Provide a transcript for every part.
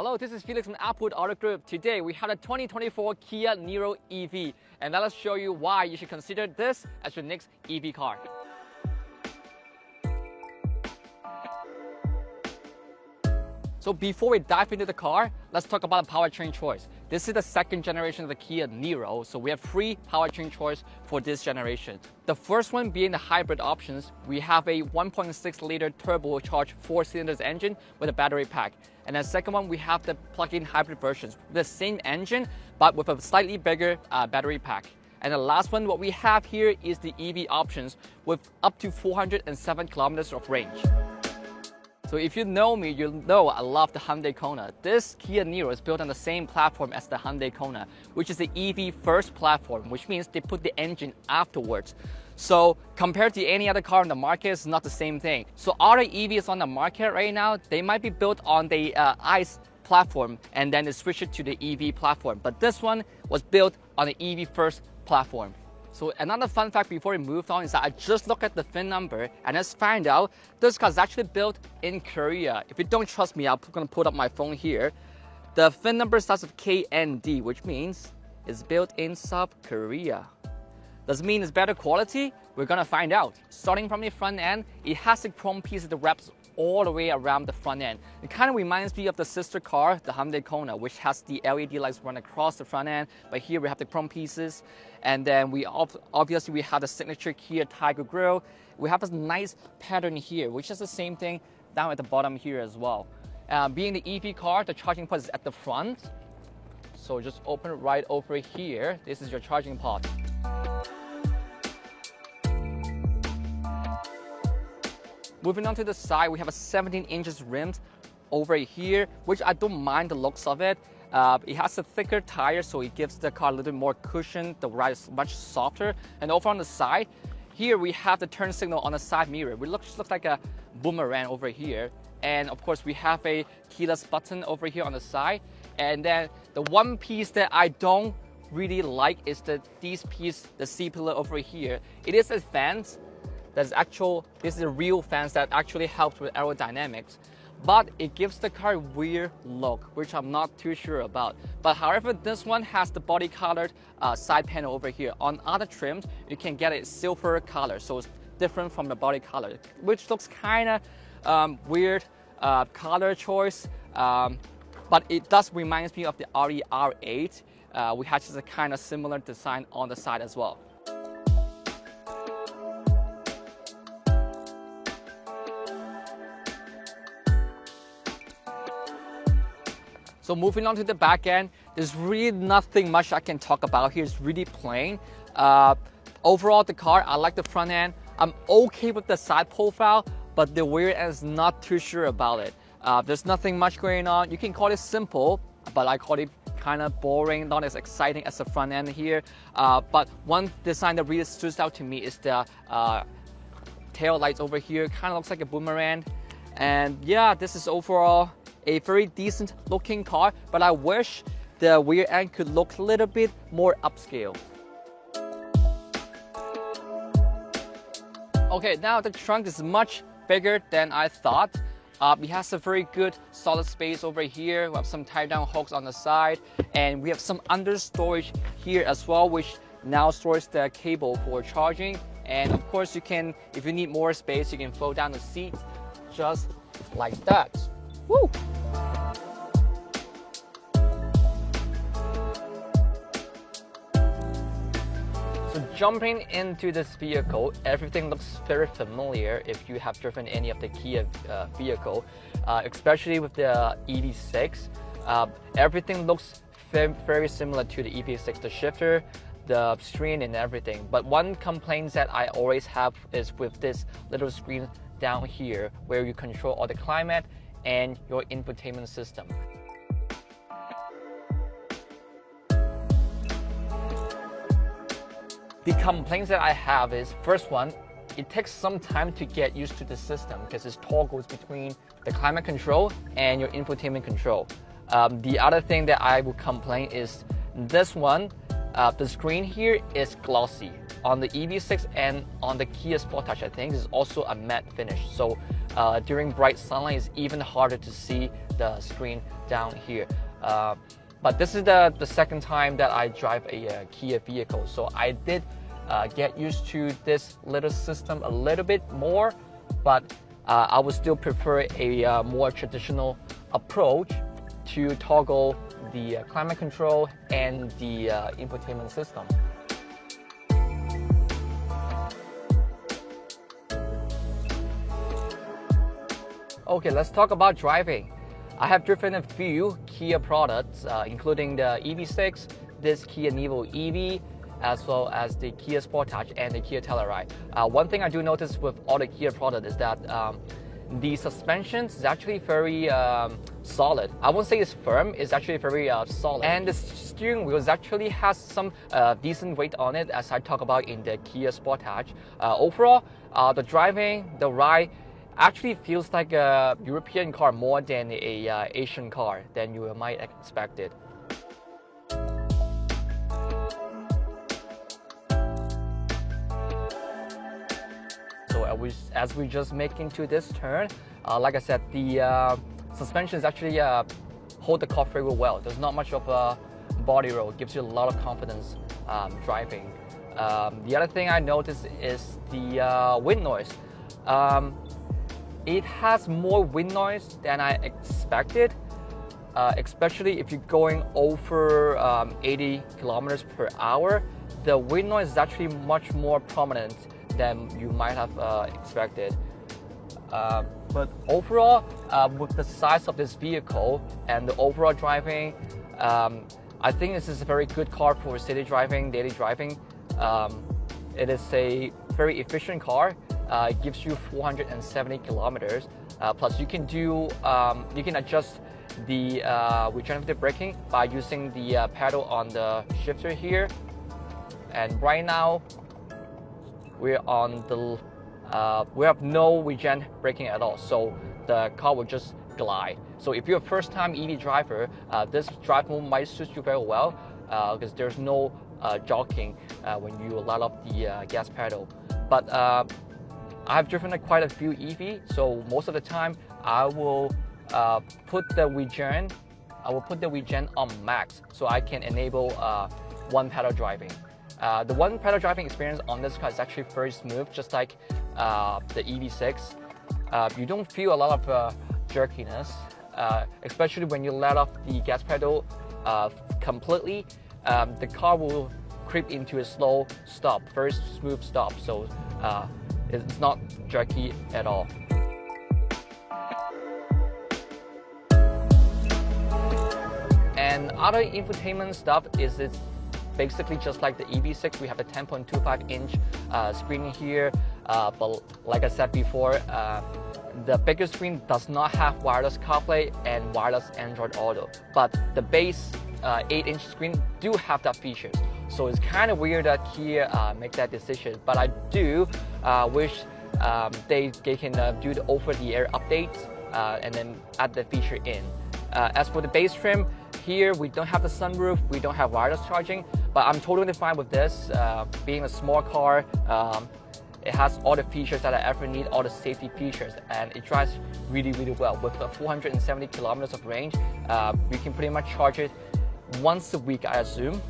Hello, this is Felix from Applewood Auto Group. Today we have the 2024 Kia Niro EV, and let us show you why you should consider this as your next EV car. So before we dive into the car, let's talk about the powertrain choice. This is the second generation of the Kia Niro, so we have three powertrain choice for this generation. The first one being the hybrid options. We have a 1.6-liter turbocharged 4-cylinder engine with a battery pack. And the second one, we have the plug-in hybrid versions, the same engine, but with a slightly bigger battery pack. And the last one, what we have here is the EV options with up to 407 kilometers of range. So if you know me, you know I love the Hyundai Kona. This Kia Niro is built on the same platform as the Hyundai Kona, which is the EV first platform, which means they put the engine afterwards. So compared to any other car on the market, it's not the same thing. So other EVs on the market right now, they might be built on the ICE platform and then they switch it to the EV platform. But this one was built on the EV first platform. So another fun fact before we moved on is that I just looked at the VIN number and just found out this car is actually built in Korea. If you don't trust me, I'm going to put up my phone here. The VIN number starts with KND, which means it's built in South Korea. Does it mean it's better quality? We're going to find out. Starting from the front end, it has the chrome pieces that wraps all the way around the front end. It kind of reminds me of the sister car, the Hyundai Kona, which has the LED lights run across the front end. But here we have the chrome pieces. And then we obviously we have the signature Kia Tiger grille. We have this nice pattern here, which is the same thing down at the bottom here as well. Being the EV car, the charging port is at the front. So just open it right over here. This is your charging port. Moving on to the side, we have a 17 inches rims over here, which I don't mind the looks of it. It has a thicker tire, so it gives the car a little more cushion. The ride is much softer. And over on the side, here we have the turn signal on the side mirror, which looks like a boomerang over here. And of course, we have a keyless button over here on the side. And then the one piece that I don't really like is this piece, the C-pillar over here. It is a fence. This is a real fence that actually helps with aerodynamics, but it gives the car a weird look, which I'm not too sure about. But however, this one has the body colored side panel over here. On other trims, you can get a silver color, so it's different from the body color, which looks kind of weird color choice, but it does remind me of the Audi R8, which has just a kind of similar design on the side as well. So moving on to the back end, there's really nothing much I can talk about here. It's really plain. Overall, the car, I like the front end. I'm okay with the side profile, but the rear end is not too sure about it. There's nothing much going on. You can call it simple, but I call it kind of boring, not as exciting as the front end here. But one design that really stood out to me is the tail lights over here. Kind of looks like a boomerang. And yeah, this is overall a very decent looking car, but I wish the rear end could look a little bit more upscale. Okay, now the trunk is much bigger than I thought. It has a very good solid space over here. We have some tie down hooks on the side, and we have some under storage here as well, which now stores the cable for charging. And of course, you can, if you need more space, you can fold down the seat just like that. Woo! So jumping into this vehicle, everything looks very familiar if you have driven any of the Kia vehicle, especially with the EV6. Everything looks very similar to the EV6, the shifter, the screen and everything. But one complaint that I always have is with this little screen down here where you control all the climate and your infotainment system. The complaints that I have is, first one, it takes some time to get used to the system because it toggles between the climate control and your infotainment control. The other thing that I would complain is this one, the screen here is glossy. on the EV6 and on the Kia Sportage, I think, is also a matte finish. So during bright sunlight, it's even harder to see the screen down here. But this is the second time that I drive a Kia vehicle, so I did get used to this little system a little bit more, but I would still prefer a more traditional approach to toggle the climate control and the infotainment system. Okay, let's talk about driving. I have driven a few Kia products, including the EV6, this Kia Niro EV, as well as the Kia Sportage and the Kia Telluride. One thing I do notice with all the Kia products is that the suspension is actually very solid. I won't say it's firm, it's actually very solid. And the steering wheel actually has some decent weight on it, as I talk about in the Kia Sportage. Overall, the driving, the ride, actually feels like a European car more than a Asian car than you might expect it. So as we just make into this turn, like I said, the suspension is actually hold the car very well. There's not much of a body roll. It gives you a lot of confidence driving. The other thing I noticed is the wind noise. It has more wind noise than I expected, especially if you're going over 80 kilometers per hour. The wind noise is actually much more prominent than you might have expected. But overall, with the size of this vehicle and the overall driving, I think this is a very good car for city driving, daily driving. It is a very efficient car. It gives you 470 kilometers. Plus, you can adjust the regenerative braking by using the pedal on the shifter here. And right now, we're on the we have no regen braking at all, so the car will just glide. So if you're a first-time EV driver, this drive mode might suit you very well because there's no jogging when you let off the gas pedal. But I've driven quite a few EV, so most of the time I will put the regen on max, so I can enable one pedal driving. The one pedal driving experience on this car is actually very smooth, just like the EV6. You don't feel a lot of jerkiness, especially when you let off the gas pedal completely. The car will creep into a slow stop, very smooth stop, so it's not jerky at all. And other infotainment stuff is it's basically just like the EV6. We have a 10.25-inch screen here, but like I said before, the bigger screen does not have wireless CarPlay and wireless Android Auto, but the base 8-inch screen do have that features. So it's kind of weird that Kia make that decision, but I do wish they can do the over-the-air updates and then add the feature in. As for the base trim, here we don't have the sunroof, we don't have wireless charging, but I'm totally fine with this. Being a small car, it has all the features that I ever need, all the safety features, and it drives really, really well. With 470 kilometers of range, you can pretty much charge it once a week, I assume.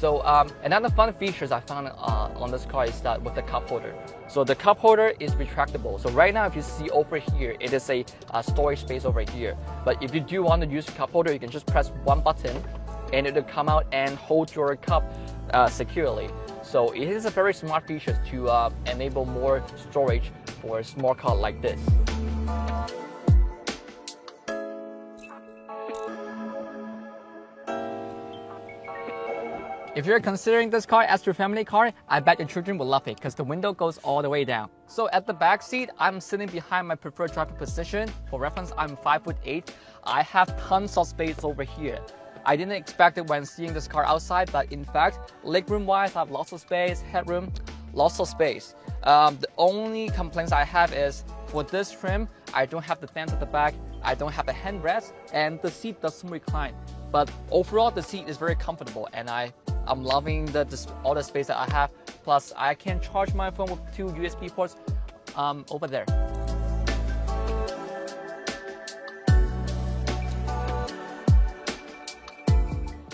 So another fun features I found on this car is that with the cup holder. So the cup holder is retractable. So right now, if you see over here, it is a storage space over here. But if you do want to use a cup holder, you can just press one button and it will come out and hold your cup securely. So it is a very smart feature to enable more storage for a small car like this. If you're considering this car as your family car, I bet your children will love it because the window goes all the way down. So at the back seat, I'm sitting behind my preferred driver position. For reference, I'm 5'8". I have tons of space over here. I didn't expect it when seeing this car outside, but in fact, legroom-wise, I have lots of space, headroom, lots of space. The only complaints I have is for this trim, I don't have the fence at the back, I don't have the handrest, and the seat doesn't recline. But overall, the seat is very comfortable, and I'm loving all the space that I have Plus, I can charge my phone with 2 USB ports over there.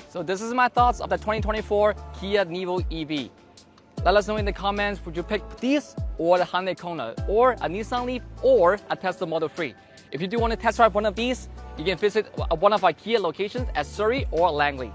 So this is my thoughts of the 2024 Kia Niro EV. Let us know in the comments, would you pick these or the Hyundai Kona, or a Nissan Leaf, or a Tesla Model 3? If you do want to test drive one of these, you can visit one of our Kia locations at Surrey or Langley.